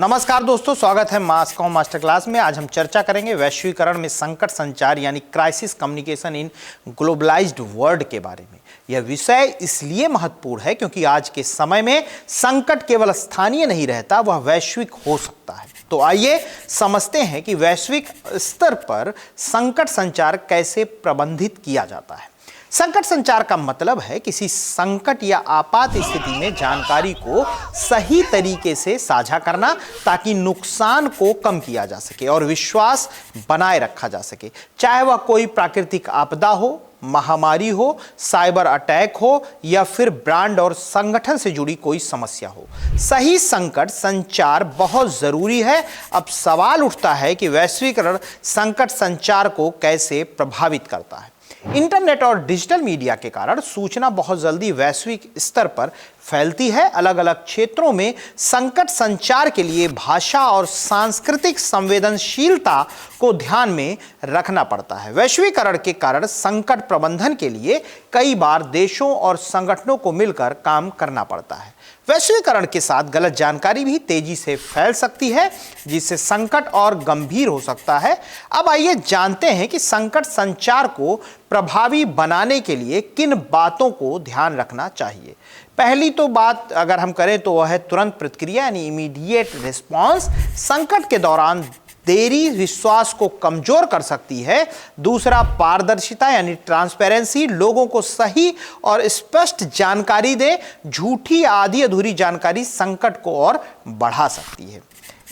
नमस्कार दोस्तों, स्वागत है मास कॉम मास्टर क्लास में। आज हम चर्चा करेंगे वैश्वीकरण में संकट संचार यानी crisis communication in globalised world के बारे में। यह विषय इसलिए महत्वपूर्ण है क्योंकि आज के समय में संकट केवल स्थानीय नहीं रहता, वह वैश्विक हो सकता है। तो आइए समझते हैं कि वैश्विक स्तर पर संकट संचार कैसे प्रबंधित किया जाता है। संकट संचार का मतलब है किसी संकट या आपात स्थिति में जानकारी को सही तरीके से साझा करना ताकि नुकसान को कम किया जा सके और विश्वास बनाए रखा जा सके, चाहे वह कोई प्राकृतिक आपदा हो, महामारी हो, साइबर अटैक हो या फिर ब्रांड और संगठन से जुड़ी कोई समस्या हो। सही संकट संचार बहुत जरूरी है। अब सवाल उठता है कि वैश्वीकरण संकट संचार को कैसे प्रभावित करता है। इंटरनेट और डिजिटल मीडिया के कारण सूचना बहुत जल्दी वैश्विक स्तर पर फैलती है। अलग अलग क्षेत्रों में संकट संचार के लिए भाषा और सांस्कृतिक संवेदनशीलता को ध्यान में रखना पड़ता है। वैश्वीकरण के कारण संकट प्रबंधन के लिए कई बार देशों और संगठनों को मिलकर काम करना पड़ता है। वैश्वीकरण के साथ गलत जानकारी भी तेजी से फैल सकती है, जिससे संकट और गंभीर हो सकता है। अब आइए जानते हैं कि संकट संचार को प्रभावी बनाने के लिए किन बातों को ध्यान रखना चाहिए। पहली तो बात अगर हम करें तो वह है तुरंत प्रतिक्रिया यानी इमीडिएट रिस्पॉन्स। संकट के दौरान देरी विश्वास को कमजोर कर सकती है। दूसरा, पारदर्शिता यानी ट्रांसपेरेंसी, लोगों को सही और स्पष्ट जानकारी दे। झूठी आधी अधूरी जानकारी संकट को और बढ़ा सकती है।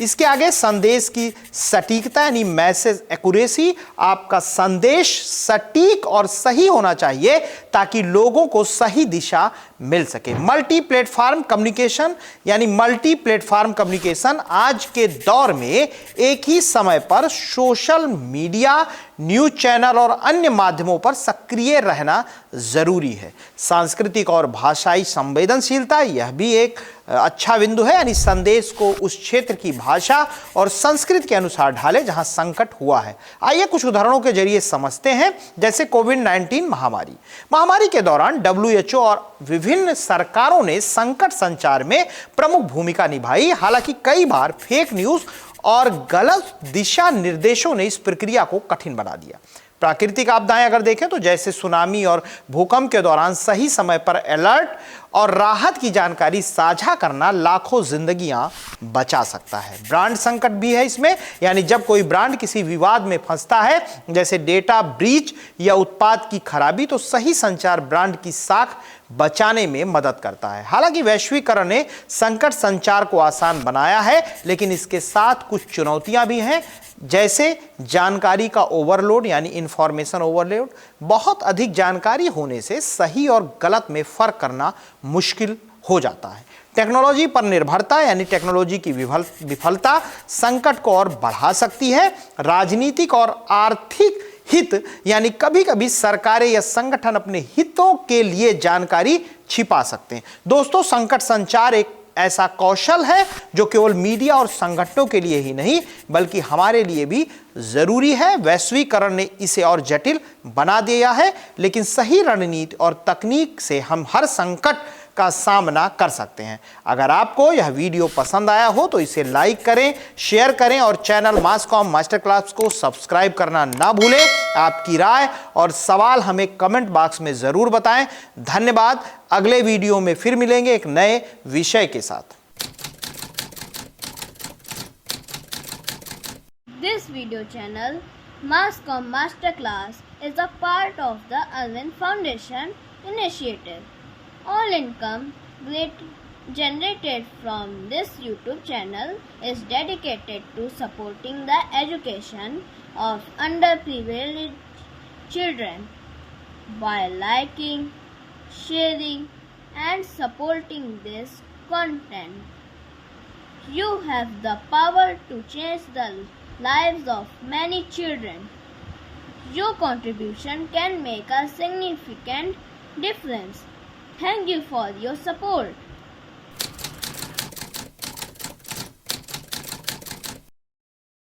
इसके आगे संदेश की सटीकता यानी मैसेज एक्यूरेसी। आपका संदेश सटीक और सही होना चाहिए ताकि लोगों को सही दिशा मिल सके। मल्टी प्लेटफॉर्म कम्युनिकेशन यानी मल्टी प्लेटफॉर्म कम्युनिकेशन। आज के दौर में एक ही समय पर सोशल मीडिया, न्यूज चैनल और अन्य माध्यमों पर सक्रिय रहना जरूरी है। सांस्कृतिक और भाषाई संवेदनशीलता, यह भी एक अच्छा बिंदु है, यानी संदेश को उस क्षेत्र की भाषा और संस्कृति के अनुसार ढाले जहां संकट हुआ है। आइए कुछ उदाहरणों के जरिए समझते हैं। जैसे कोविड-19 महामारी के दौरान WHO और विभिन्न सरकारों ने संकट संचार में प्रमुख भूमिका निभाई। हालांकि कई बार फेक न्यूज और गलत दिशा निर्देशों ने इस प्रक्रिया को कठिन बना दिया। प्राकृतिक आपदाएं अगर देखें तो जैसे सुनामी और भूकंप के दौरान सही समय पर अलर्ट और राहत की जानकारी साझा करना लाखों जिंदगियां बचा सकता है। ब्रांड संकट भी है इसमें, यानी जब कोई ब्रांड किसी विवाद में फंसता है जैसे डेटा ब्रीच या उत्पाद की खराबी, तो सही संचार ब्रांड की साख बचाने में मदद करता है। हालांकि वैश्वीकरण ने संकट संचार को आसान बनाया है, लेकिन इसके साथ कुछ चुनौतियां भी हैं, जैसे जानकारी का ओवरलोड यानी इंफॉर्मेशन ओवरलोड। बहुत अधिक जानकारी होने से सही और गलत में फर्क करना मुश्किल हो जाता है। टेक्नोलॉजी पर निर्भरता यानी टेक्नोलॉजी की विफलता संकट को और बढ़ा सकती है। राजनीतिक और आर्थिक हित यानी कभी कभी सरकारें या संगठन अपने हितों के लिए जानकारी छिपा सकते हैं। दोस्तों, संकट संचार एक ऐसा कौशल है जो केवल मीडिया और संगठनों के लिए ही नहीं बल्कि हमारे लिए भी जरूरी है। वैश्वीकरण ने इसे और जटिल बना दिया है, लेकिन सही रणनीति और तकनीक से हम हर संकट का सामना कर सकते हैं। अगर आपको यह वीडियो पसंद आया हो तो इसे लाइक करें, शेयर करें और चैनल मास कॉम मास्टर क्लास को सब्सक्राइब करना ना भूलें। आपकी राय और सवाल हमें कमेंट बॉक्स में जरूर बताएं। धन्यवाद। अगले वीडियो में फिर मिलेंगे एक नए विषय के साथ। This video channel, Masscom Masterclass, is a part of the Alvin Foundation initiative. All income generated from this YouTube channel is dedicated to supporting the education of underprivileged children. By liking, sharing, and supporting this content, you have the power to change the lives of many children. Your contribution can make a significant difference. Thank you for your support.